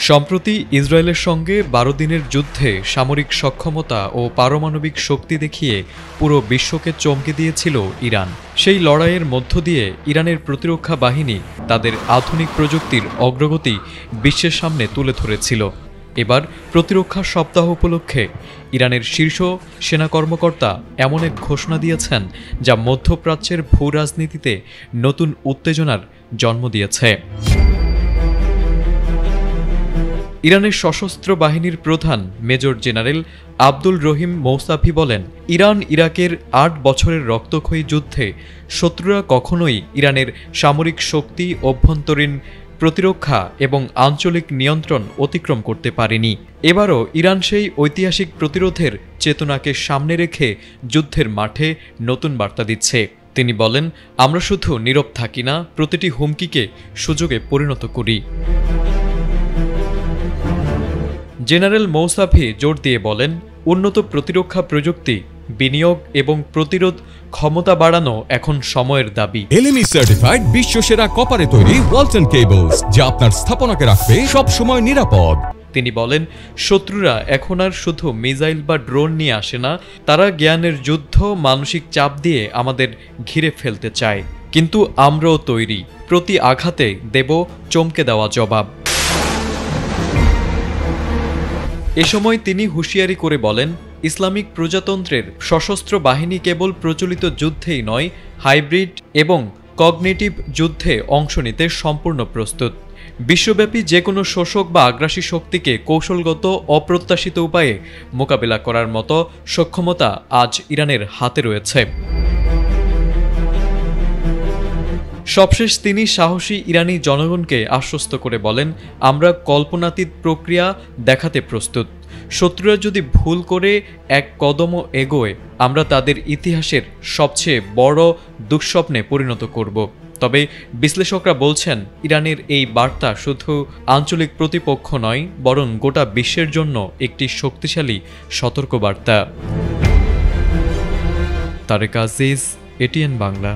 সম্প্রতি ইসরায়েলের সঙ্গে ১২ দিনের যুদ্ধে সামরিক সক্ষমতা ও পারমাণবিক শক্তি দেখিয়ে পুরো বিশ্বকে চমকে দিয়েছিল ইরান। সেই লড়াইয়ের মধ্য দিয়ে ইরানের প্রতিরক্ষা বাহিনী তাদের আধুনিক প্রযুক্তির অগ্রগতি বিশ্বের সামনে তুলে ধরেছিল। এবার প্রতিরক্ষা সপ্তাহ উপলক্ষে ইরানের শীর্ষ সেনা কর্মকর্তা এমন এক ঘোষণা দিয়েছেন যা মধ্যপ্রাচ্যের ভূ রাজনীতিতে নতুন উত্তেজনার জন্ম দিয়েছে। ইরানের সশস্ত্র বাহিনীর প্রধান মেজর জেনারেল আব্দুল রহিম মৌসাভি বলেন, ইরান ইরাকের ৮ বছরের রক্তক্ষয়ী যুদ্ধে শত্রুরা কখনোই ইরানের সামরিক শক্তি, অভ্যন্তরীণ প্রতিরক্ষা এবং আঞ্চলিক নিয়ন্ত্রণ অতিক্রম করতে পারেনি। এবারও ইরান সেই ঐতিহাসিক প্রতিরোধের চেতনাকে সামনে রেখে যুদ্ধের মাঠে নতুন বার্তা দিচ্ছে। তিনি বলেন, আমরা শুধু নীরব থাকি না, প্রতিটি হুমকিকে সুযোগে পরিণত করি। জেনারেল মৌসাভি জোর দিয়ে বলেন, উন্নত প্রতিরক্ষা প্রযুক্তি, বিনিয়োগ এবং প্রতিরোধ ক্ষমতা বাড়ানো এখন সময়ের দাবি। এলএমই সার্টিফাইড বিশ্বসেরা কপারে তৈরি ওয়ালটন কেবলস, যা আপনার স্থাপনাকে রাখবে সব সময় নিরাপদ। তিনি বলেন, শত্রুরা এখন আর শুধু মিসাইল বা ড্রোন নিয়ে আসে না, তারা জ্ঞানের যুদ্ধ, মানসিক চাপ দিয়ে আমাদের ঘিরে ফেলতে চায়। কিন্তু আমরাও তৈরি, প্রতি আঘাতে দেব চমকে দেওয়া জবাব। এ সময় তিনি হুঁশিয়ারি করে বলেন, ইসলামিক প্রজাতন্ত্রের সশস্ত্র বাহিনী কেবল প্রচলিত যুদ্ধেই নয়, হাইব্রিড এবং কগনিটিভ যুদ্ধে অংশ নিতে সম্পূর্ণ প্রস্তুত। বিশ্বব্যাপী যে কোনো শোষক বা আগ্রাসী শক্তিকে কৌশলগত অপ্রত্যাশিত উপায়ে মোকাবিলা করার মতো সক্ষমতা আজ ইরানের হাতে রয়েছে। সবশেষ তিনি সাহসী ইরানি জনগণকে আশ্বস্ত করে বলেন, আমরা কল্পনাতীত প্রক্রিয়া দেখাতে প্রস্তুত। শত্রুরা যদি ভুল করে এক কদমও এগোয়, আমরা তাদের ইতিহাসের সবচেয়ে বড় দুঃস্বপ্নে পরিণত করব। তবে বিশ্লেষকরা বলছেন, ইরানের এই বার্তা শুধু আঞ্চলিক প্রতিপক্ষ নয়, বরং গোটা বিশ্বের জন্য একটি শক্তিশালী সতর্কবার্তা। তারেক আজিজ, এটিএন বাংলা।